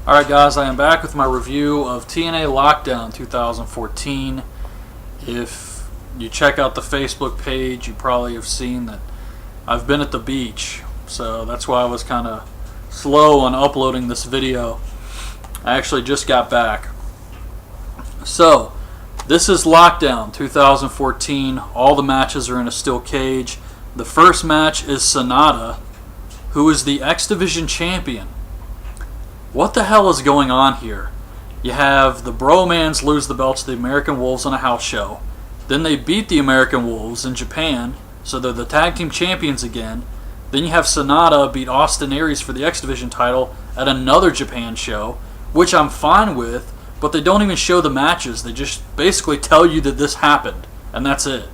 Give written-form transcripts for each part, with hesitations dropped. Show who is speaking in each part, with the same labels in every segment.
Speaker 1: Alright guys, I am back with my review of TNA Lockdown 2014. If you check out the Facebook page, you probably have seen that I've been at the beach, so that's why I was kind of slow on uploading this video. I actually just got back. So, this is Lockdown 2014. All the matches are in a steel cage. The first match is Sonata, who is the X Division champion. What the hell is going on here? You have the Bromans lose the belts to the American Wolves on a house show. Then they beat the American Wolves in Japan, so they're the tag team champions again. Then you have Sonata beat Austin Aries for the X Division title at another Japan show, which I'm fine with, but they don't even show the matches. They just basically tell you that this happened, and that's it.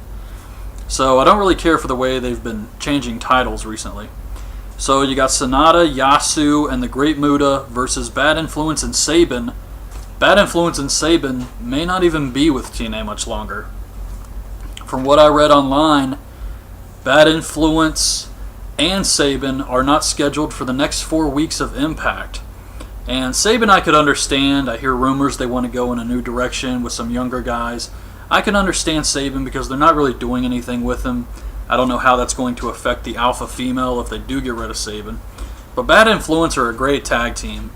Speaker 1: So I don't really care for the way they've been changing titles recently. So you got Sonata, Yasu, and the Great Muta versus Bad Influence and Sabin. Bad Influence and Sabin may not even be with TNA much longer. From what I read online, Bad Influence and Sabin are not scheduled for the next 4 weeks of Impact. And Sabin I could understand. I hear rumors they want to go in a new direction with some younger guys. I can understand Sabin because they're not really doing anything with him. I don't know how that's going to affect the alpha female if they do get rid of Sabin. But Bad Influence are a great tag team,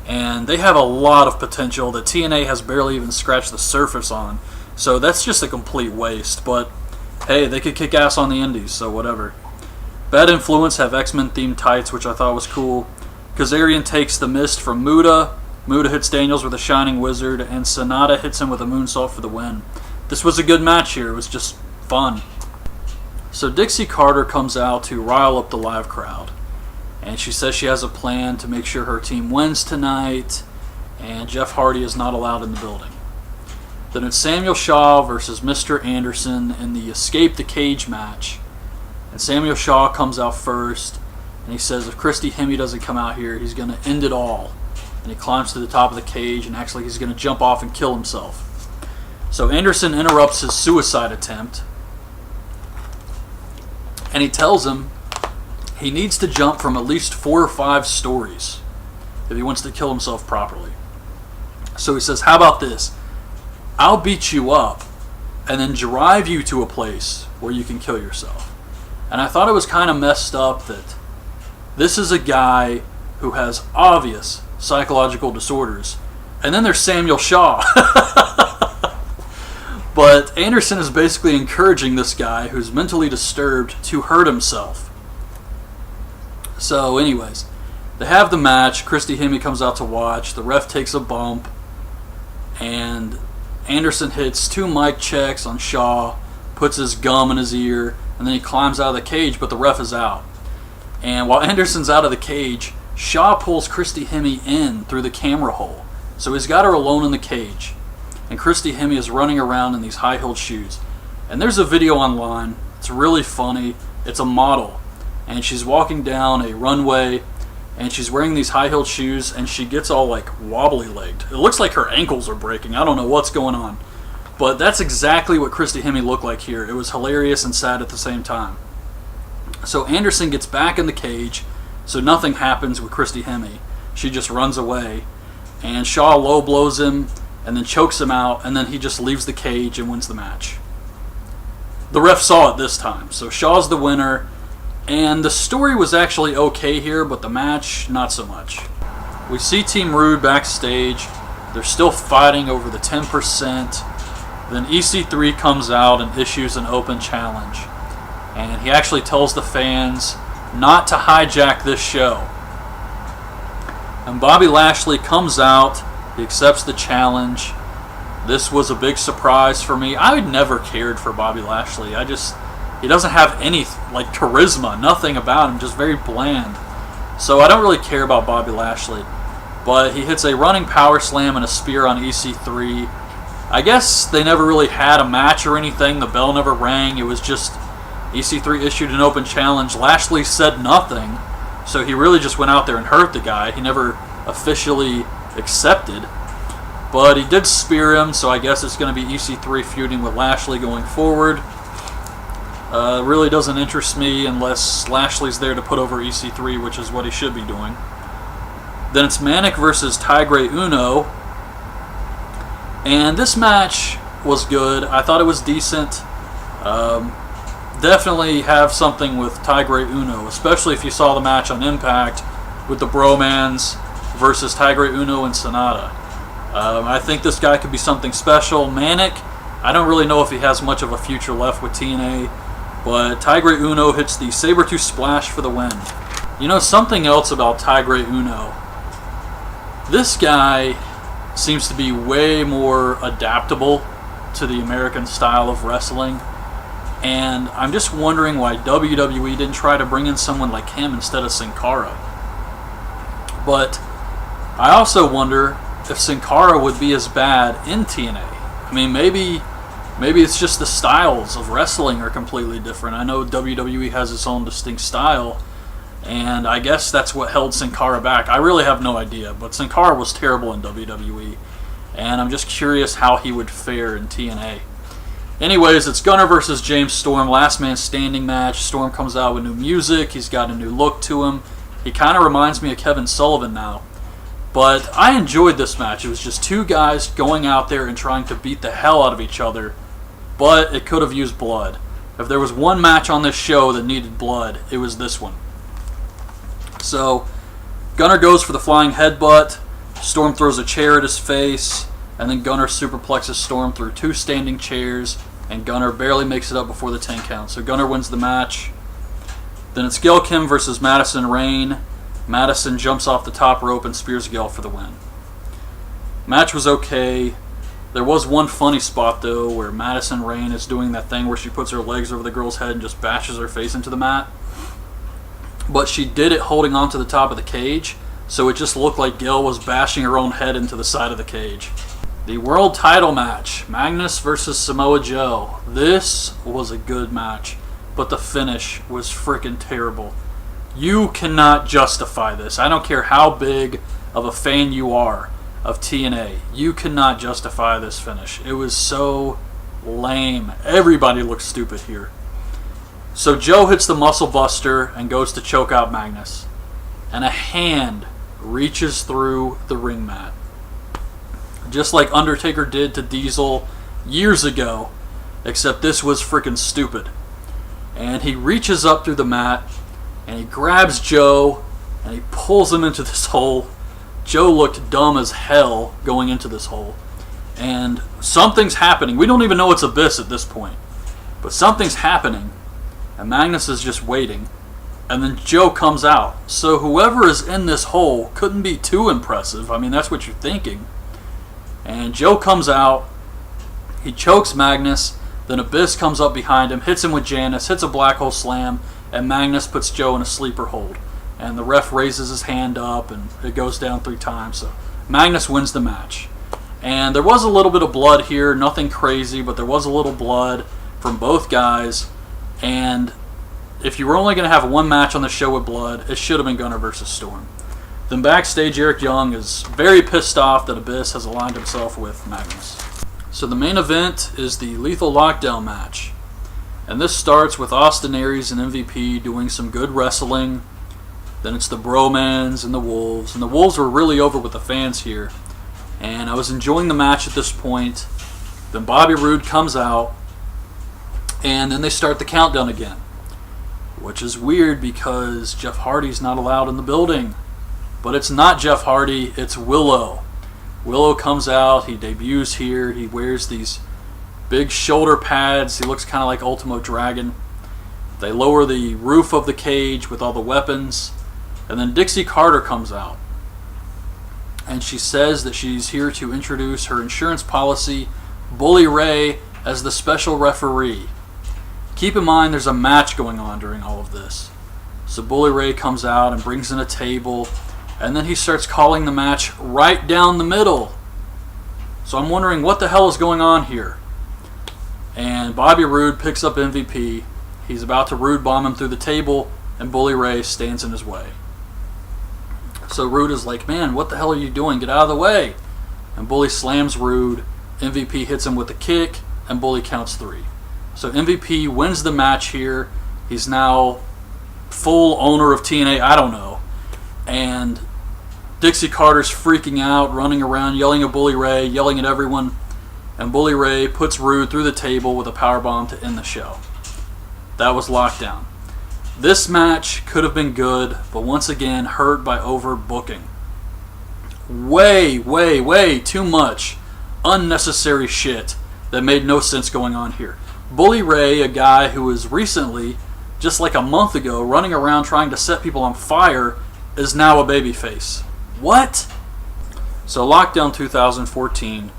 Speaker 1: and they have a lot of potential that TNA has barely even scratched the surface on. So that's just a complete waste, but hey, they could kick ass on the indies, so whatever. Bad Influence have X-Men themed tights, which I thought was cool. Kazarian takes the mist from Muta. Muta hits Daniels with a Shining Wizard, and Sonata hits him with a moonsault for the win. This was a good match here. It was just fun. So Dixie Carter comes out to rile up the live crowd, and she says she has a plan to make sure her team wins tonight, and Jeff Hardy is not allowed in the building. Then it's Samuel Shaw versus Mr. Anderson in the Escape the Cage match, and Samuel Shaw comes out first, and he says if Christy Hemme doesn't come out here, he's going to end it all. And he climbs to the top of the cage and acts like he's going to jump off and kill himself. So Anderson interrupts his suicide attempt, and he tells him he needs to jump from at least 4 or 5 stories if he wants to kill himself properly. So he says, how about this? I'll beat you up and then drive you to a place where you can kill yourself. And I thought it was kind of messed up that this is a guy who has obvious psychological disorders. And then there's Samuel Shaw. But Anderson is basically encouraging this guy who's mentally disturbed to hurt himself. So anyways, they have the match. Christy Hemme comes out to watch. The ref takes a bump, and Anderson hits 2 mic checks on Shaw, puts his gum in his ear, and then he climbs out of the cage, but the ref is out. And while Anderson's out of the cage, Shaw pulls Christy Hemme in through the camera hole. So he's got her alone in the cage. And Christy Hemme is running around in these high-heeled shoes. And there's a video online. It's really funny. It's a model. And she's walking down a runway, and she's wearing these high-heeled shoes, and she gets all like wobbly-legged. It looks like her ankles are breaking. I don't know what's going on. But that's exactly what Christy Hemme looked like here. It was hilarious and sad at the same time. So Anderson gets back in the cage, so nothing happens with Christy Hemme. She just runs away. And Shaw low blows him, and then chokes him out, and then he just leaves the cage and wins the match. The ref saw it this time, so Shaw's the winner, and the story was actually okay here, but the match, not so much. We see Team Rude backstage. They're still fighting over the 10%. Then EC3 comes out and issues an open challenge, and he actually tells the fans not to hijack this show. And Bobby Lashley comes out. He accepts the challenge. This was a big surprise for me. I had never cared for Bobby Lashley. He doesn't have any like charisma, nothing about him, just very bland. So I don't really care about Bobby Lashley. But he hits a running power slam and a spear on EC3. I guess they never really had a match or anything. The bell never rang. It was just EC3 issued an open challenge. Lashley said nothing. So he really just went out there and hurt the guy. He never officially accepted, but he did spear him, so I guess it's going to be EC3 feuding with Lashley going forward. Really doesn't interest me unless Lashley's there to put over EC3, which is what he should be doing. Then it's Manic versus Tigre Uno. And this match was good. I thought it was decent. Definitely have something with Tigre Uno, especially if you saw the match on Impact with the Bromans versus Tigre Uno and Sonata. I think this guy could be something special. Manic, I don't really know if he has much of a future left with TNA, but Tigre Uno hits the Sabertooth Splash for the win. You know, something else about Tigre Uno. This guy seems to be way more adaptable to the American style of wrestling. And I'm just wondering why WWE didn't try to bring in someone like him instead of Sin Cara. But I also wonder if Sin Cara would be as bad in TNA. I mean, maybe it's just the styles of wrestling are completely different. I know WWE has its own distinct style, and I guess that's what held Sin Cara back. I really have no idea, but Sin Cara was terrible in WWE, and I'm just curious how he would fare in TNA. Anyways, it's Gunner versus James Storm, last man standing match. Storm comes out with new music. He's got a new look to him. He kind of reminds me of Kevin Sullivan now. But I enjoyed this match. It was just two guys going out there and trying to beat the hell out of each other, but it could have used blood. If there was one match on this show that needed blood, it was this one. So, Gunner goes for the flying headbutt. Storm throws a chair at his face, and then Gunner superplexes Storm through two standing chairs, and Gunner barely makes it up before the 10 count. So Gunner wins the match. Then it's Gail Kim versus Madison Rayne. Madison jumps off the top rope and spears Gail for the win. Match was okay. There was one funny spot, though, where Madison Rayne is doing that thing where she puts her legs over the girl's head and just bashes her face into the mat. But she did it holding onto the top of the cage, so it just looked like Gail was bashing her own head into the side of the cage. The world title match, Magnus versus Samoa Joe. This was a good match, but the finish was freaking terrible. You cannot justify this. I don't care how big of a fan you are of TNA. You cannot justify this finish. It was so lame. Everybody looks stupid here. So Joe hits the muscle buster and goes to choke out Magnus. And a hand reaches through the ring mat. Just like Undertaker did to Diesel years ago, except this was freaking stupid. And he reaches up through the mat, and he grabs Joe, and he pulls him into this hole. Joe looked dumb as hell going into this hole. And something's happening. We don't even know it's Abyss at this point. But something's happening, and Magnus is just waiting. And then Joe comes out. So whoever is in this hole couldn't be too impressive. I mean, that's what you're thinking. And Joe comes out. He chokes Magnus. Then Abyss comes up behind him, hits him with Janice, hits a black hole slam, and Magnus puts Joe in a sleeper hold. And the ref raises his hand up, and it goes down 3 times. So Magnus wins the match. And there was a little bit of blood here, nothing crazy, but there was a little blood from both guys. And if you were only going to have one match on the show with blood, it should have been Gunner versus Storm. Then backstage, Eric Young is very pissed off that Abyss has aligned himself with Magnus. So the main event is the Lethal Lockdown match. And this starts with Austin Aries and MVP doing some good wrestling. Then it's the Bromans and the Wolves. And the Wolves were really over with the fans here. And I was enjoying the match at this point. Then Bobby Roode comes out. And then they start the countdown again. Which is weird because Jeff Hardy's not allowed in the building. But it's not Jeff Hardy, it's Willow. Willow comes out, he debuts here, he wears these big shoulder pads, he looks kind of like Ultimo Dragon. They lower the roof of the cage with all the weapons, and then Dixie Carter comes out. And she says that she's here to introduce her insurance policy, Bully Ray, as the special referee. Keep in mind there's a match going on during all of this. So Bully Ray comes out and brings in a table, and then he starts calling the match right down the middle. So I'm wondering what the hell is going on here. And Bobby Roode picks up MVP. He's about to Roode bomb him through the table, and Bully Ray stands in his way. So Roode is like, man, what the hell are you doing? Get out of the way. And Bully slams Roode. MVP hits him with a kick, and Bully counts 3. So MVP wins the match here. He's now full owner of TNA. I don't know. And Dixie Carter's freaking out, running around, yelling at Bully Ray, yelling at everyone, and Bully Ray puts Rude through the table with a powerbomb to end the show. That was Lockdown. This match could have been good, but once again hurt by overbooking. Way too much unnecessary shit that made no sense going on here. Bully Ray, a guy who was recently, just like a month ago, running around trying to set people on fire, is now a babyface. What? So Lockdown 2014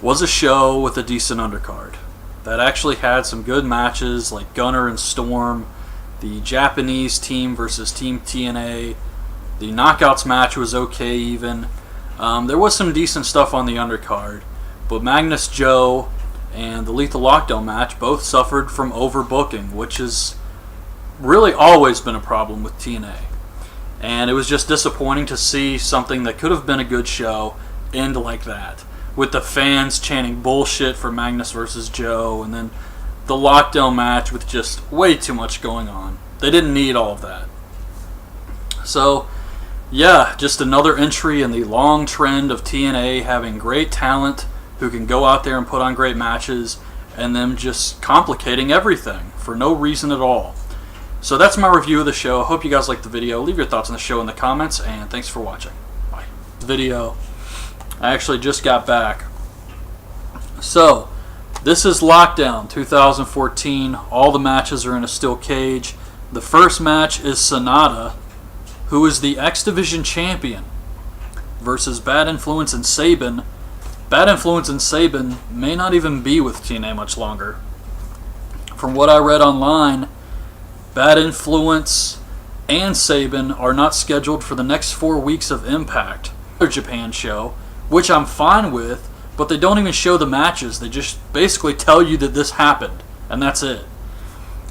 Speaker 1: was a show with a decent undercard that actually had some good matches like Gunner and Storm, the Japanese team versus Team TNA. The Knockouts match was okay even. There was some decent stuff on the undercard, but Magnus Joe and the Lethal Lockdown match both suffered from overbooking, which has really always been a problem with TNA. And it was just disappointing to see something that could have been a good show end like that, with the fans chanting bullshit for Magnus versus Joe, and then the Lockdown match with just way too much going on. They didn't need all of that. So, yeah, just another entry in the long trend of TNA having great talent who can go out there and put on great matches, and them just complicating everything for no reason at all. So that's my review of the show. I hope you guys liked the video. Leave your thoughts on the show in the comments, and thanks for watching. Bye. Video. I actually just got back. So, this is Lockdown 2014. All the matches are in a steel cage. The first match is Sonata, who is the X Division champion, versus Bad Influence and Sabin. Bad Influence and Sabin may not even be with TNA much longer. From what I read online, Bad Influence and Sabin are not scheduled for the next 4 weeks of Impact, their Japan show, which I'm fine with, but they don't even show the matches. They just basically tell you that this happened, and that's it.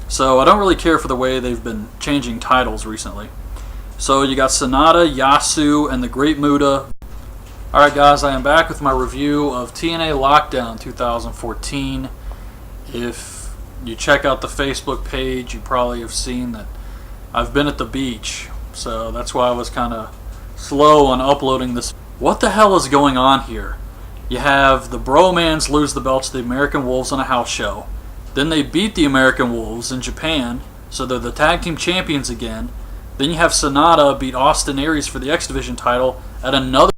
Speaker 1: So I don't really care for the way they've been changing titles recently. So you got Sonata, Yasu, and the Great Muta. Alright guys, I am back with my review of TNA Lockdown 2014. If you check out the Facebook page, you probably have seen that I've been at the beach. So that's why I was kind of slow on uploading this. What the hell is going on here? You have the Bromans lose the belts to the American Wolves on a house show. Then they beat the American Wolves in Japan, so they're the tag team champions again. Then you have Sonata beat Austin Aries for the X Division title at another